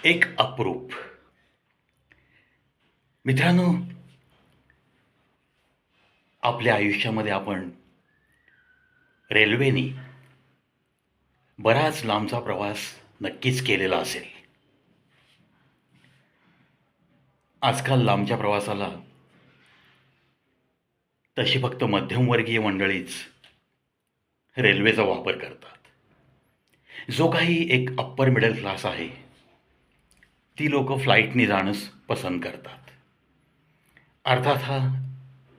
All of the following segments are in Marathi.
एक अप्रूप मित्रांनो, आपल्या आयुष्यामध्ये आपण रेल्वेने बराच लांबचा प्रवास नक्कीच केलेला असेल. आजकाल लांबच्या प्रवासाला तशी फक्त मध्यमवर्गीय मंडळीच रेल्वेचा वापर करतात. जो काही एक अप्पर मिडल क्लास आहे, ती लोकं फ्लाईटने जाणंच पसंत करतात. अर्थात हा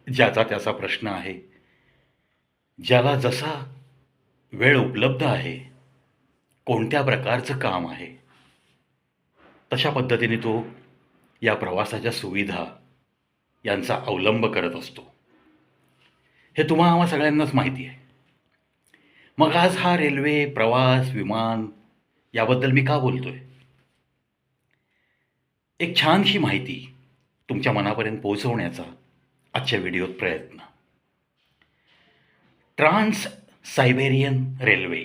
ज्याचा त्याचा प्रश्न आहे. ज्याला जसा वेळ उपलब्ध आहे, कोणत्या प्रकारचं काम आहे, तशा पद्धतीने तो या प्रवासाच्या सुविधा यांचा अवलंब करत असतो. हे तुम्हा आम्हा सगळ्यांनाच माहिती आहे. मग आज हा रेल्वे प्रवास, विमान याबद्दल मी का बोलतोय? एक छानशी माहिती तुमच्या मनापर्यंत पोहोचवण्याचा आजच्या व्हिडिओत प्रयत्न. ट्रान्स सायबेरियन रेल्वे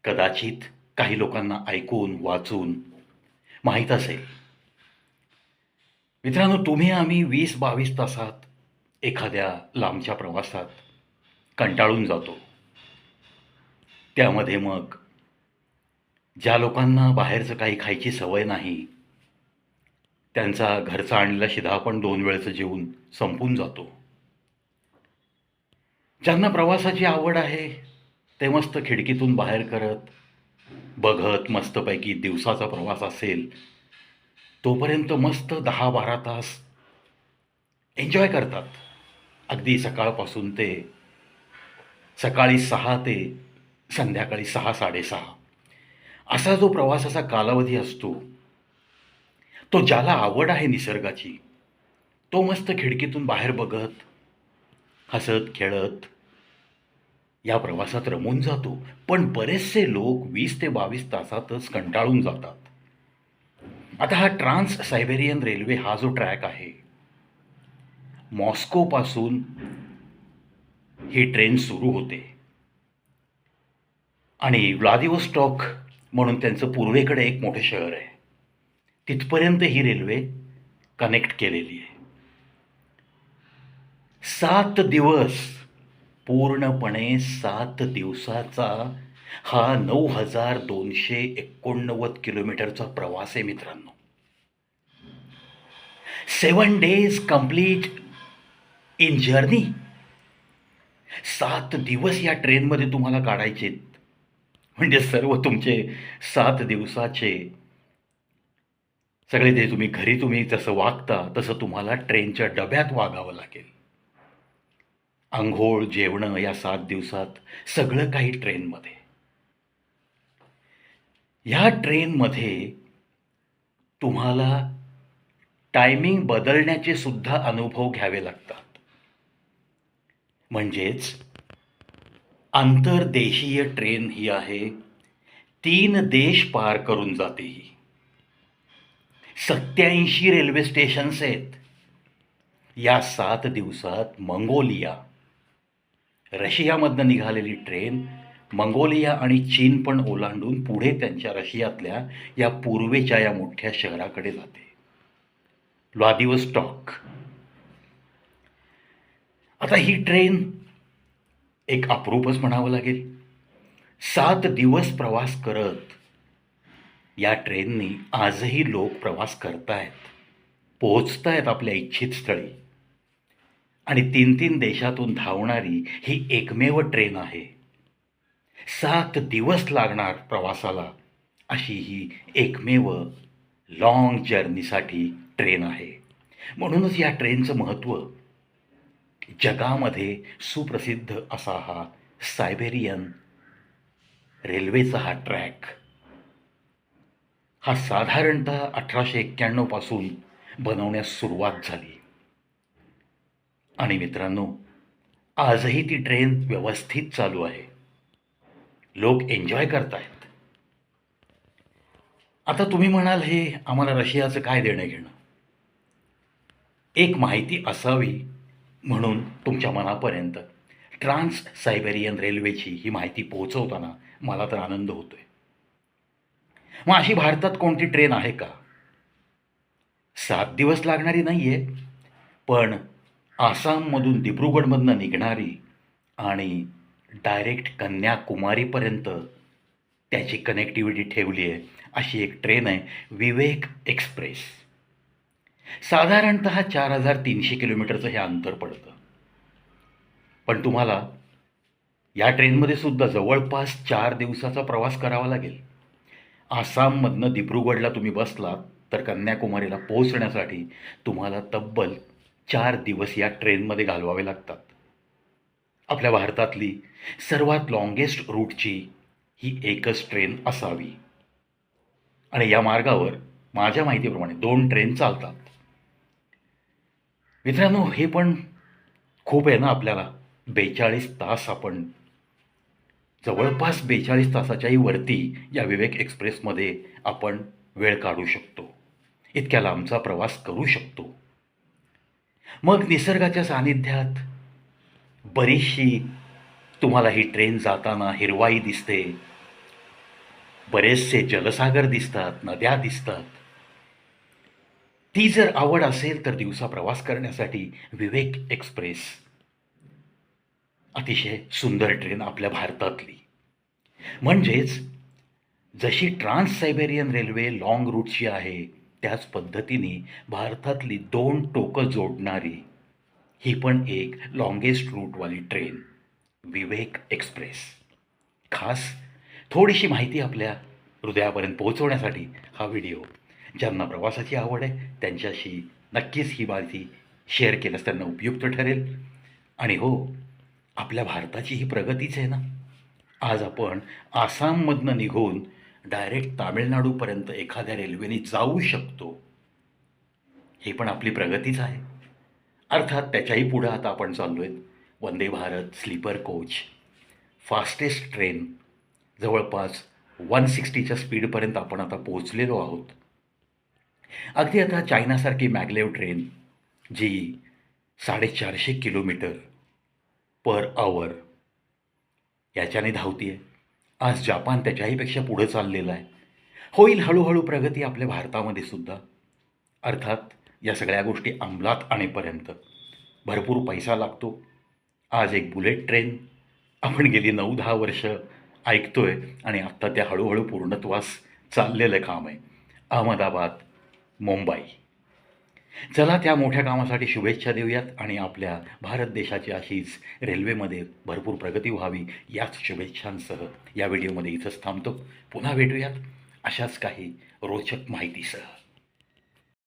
कदाचित काही लोकांना ऐकून वाचून माहीत असेल. मित्रांनो, तुम्ही आम्ही 20-22 तासात एखाद्या लांबच्या प्रवासात कंटाळून जातो. त्यामध्ये मग ज्या लोकांना बाहेरचं काही खायची सवय नाही, त्यांचा घरचा आणलेला शिधा पण 2 वेळचं जेवून संपून जातो. ज्यांना प्रवासाची आवड आहे, ते मस्त खिडकीतून बाहेर करत, बघत मस्तपैकी दिवसाचा प्रवास असेल, तोपर्यंत मस्त 10-12 तास एन्जॉय करतात. अगदी सकाळपासून ते सकाळी 6 ते संध्याकाळी 6-6:30 असा जो प्रवासाचा कालावधी असतो, तो ज्याला आवड आहे निसर्गाची, तो मस्त खिडकीतून बाहेर बघत, हसत खेळत या प्रवासात रमून जातो. पण बरेचसे लोक 20 ते 22 तासातच कंटाळून जातात. आता हा ट्रान्स सायबेरियन रेल्वे हा जो ट्रॅक आहे, मॉस्कोपासून ही ट्रेन सुरू होते आणि व्लादिवोस्टॉक म्हणून त्यांचं पूर्वेकडे एक मोठं शहर आहे, तिथपर्यंत ही रेल्वे कनेक्ट केलेली आहे. 7 दिवस, पूर्णपणे 7 दिवसाचा हा 9,289 किलोमीटरचा प्रवास आहे मित्रांनो. 7 days कंप्लीट इन जर्नी. 7 दिवस या ट्रेनमध्ये तुम्हाला काढायचे. म्हणजे सर्व तुमचे 7 दिवसाचे सगळे ते तुम्ही जसं वागता तसं तुम्हाला ट्रेनच्या डब्यात वागावं लागेल. अंघोळ, जेवणं या 7 दिवसात सगळं काही ट्रेनमध्ये. ह्या ट्रेनमध्ये तुम्हाला टायमिंग बदलण्याचे सुद्धा अनुभव घ्यावे लागतात. म्हणजेच आंतरदेशीय ट्रेन ही आहे. 3 देश पार करून जाते ही. 87 रेल्वे स्टेशन्स आहेत. या 7 दिवसात मंगोलिया, रशियामधनं निघालेली ट्रेन मंगोलिया आणि चीन पण ओलांडून पुढे त्यांच्या रशियातल्या या पूर्वेच्या या मोठ्या शहराकडे जाते, व्लादिवोस्टॉक. आता ही ट्रेन एक अप्रूपच म्हणावं लागेल. 7 दिवस प्रवास करत या ट्रेननी आजही लोक प्रवास करतायत, पोहोचतायत आपल्या इच्छित स्थळी. आणि 3-3 देशातून धावणारी ही एकमेव ट्रेन आहे. 7 दिवस लागणार प्रवासाला अशी ही एकमेव लाँग जर्नीसाठी ट्रेन आहे. म्हणूनच या ट्रेनचं महत्त्व जगामध्ये सुप्रसिद्ध असा हा सायबेरियन रेल्वेचा हा ट्रॅक हा साधारणतः 1891 पासून बनवण्यास सुरुवात झाली. आणि मित्रांनो, आजही ती ट्रेन व्यवस्थित चालू आहे. लोक एन्जॉय करतायत. आता तुम्ही म्हणाल, हे आम्हाला रशियाचं काय देणं घेणं? एक माहिती असावी म्हणून तुमच्या मनापर्यंत ट्रान्स सायबेरियन रेल्वेची ही माहिती पोहोचवताना मला तर आनंद होतोय. मग अशी भारतात कोणती ट्रेन आहे का? 7 दिवस लागणारी नाही आहे, पण आसाममधून दिब्रुगडमधनं निघणारी आणि डायरेक्ट कन्याकुमारीपर्यंत त्याची कनेक्टिव्हिटी ठेवली आहे, अशी एक ट्रेन आहे विवेक एक्सप्रेस. साधारणतः 4,300 किलोमीटरचं हे अंतर पडतं. पण तुम्हाला या ट्रेनमध्ये सुद्धा जवळपास 4 दिवसाचा प्रवास करावा लागेल. आसाममधनं दिब्रुगडला तुम्ही बसलात तर कन्याकुमारीला पोहोचण्यासाठी तुम्हाला तब्बल 4 दिवस या ट्रेनमध्ये घालवावे लागतात. आपल्या भारतातली सर्वात लॉंगेस्ट रूटची ही एकच ट्रेन असावी. आणि या मार्गावर माझ्या माहितीप्रमाणे 2 ट्रेन चालतात. मित्रांनो, हे पण खूप आहे ना आपल्याला. 42 तास आपण जवळपास 42 तासाच्याही वरती या विवेक एक्सप्रेसमध्ये आपण वेळ काढू शकतो. इतक्या लांबचा प्रवास करू शकतो. मग निसर्गाच्या सानिध्यात बरीचशी तुम्हाला ही ट्रेन जाताना हिरवाई दिसते, बरेचसे जलसागर दिसतात, नद्या दिसतात. ती जर आवड असेल तर दिवसा प्रवास करण्यासाठी विवेक एक्सप्रेस अतिशय सुंदर ट्रेन आपल्या भारतातली. म्हणजेच जशी ट्रान्स सायबेरियन रेल्वे लाँग रूटची आहे, त्याच पद्धतीने भारतातली 2 टोकं जोडणारी ही पण एक लाँगेस्ट रूटवाली ट्रेन विवेक एक्सप्रेस. खास थोडीशी माहिती आपल्या हृदयापर्यंत पोहोचवण्यासाठी हा व्हिडिओ. ज्यांना प्रवासाची आवड आहे त्यांच्याशी नक्कीच ही माहिती शेअर केल्यास त्यांना उपयुक्त ठरेल. आणि हो, आपल्या भारताची ही प्रगतीच आहे ना. आज आपण आसाममधनं निघून डायरेक्ट तामिळनाडूपर्यंत एखाद्या रेल्वेने जाऊ शकतो. ही पण आपली प्रगतीच आहे. अर्थात त्याच्याही पुढं आता आपण चाललो आहे. Vande Bharat sleeper coach, fastest train, जवळपास 160च्या स्पीडपर्यंत आपण आता पोहोचलेलो आहोत. अगदी आता चायनासारखी मॅग्लेव ट्रेन जी 450 किलोमीटर पर आवर याच्याने धावते आहे. आज जापान त्याच्याहीपेक्षा पुढं चाललेलं आहे. होईल हळूहळू प्रगती आपल्या भारतामध्ये सुद्धा. अर्थात या सगळ्या गोष्टी अंमलात आणेपर्यंत भरपूर पैसा लागतो. आज एक बुलेट ट्रेन आपण गेली 9-10 वर्ष ऐकतोय आणि आत्ता त्या हळूहळू पूर्णत्वास चाललेलं काम आहे. अहमदाबाद, मुंबई. चला त्या मोठ्या कामासाठी शुभेच्छा देऊयात आणि आपल्या भारत देशाची अशीच रेल्वेमध्ये भरपूर प्रगती व्हावी याच शुभेच्छांसह या व्हिडिओमध्ये इथंच थांबतो. पुन्हा भेटूयात अशाच काही रोचक माहितीसह.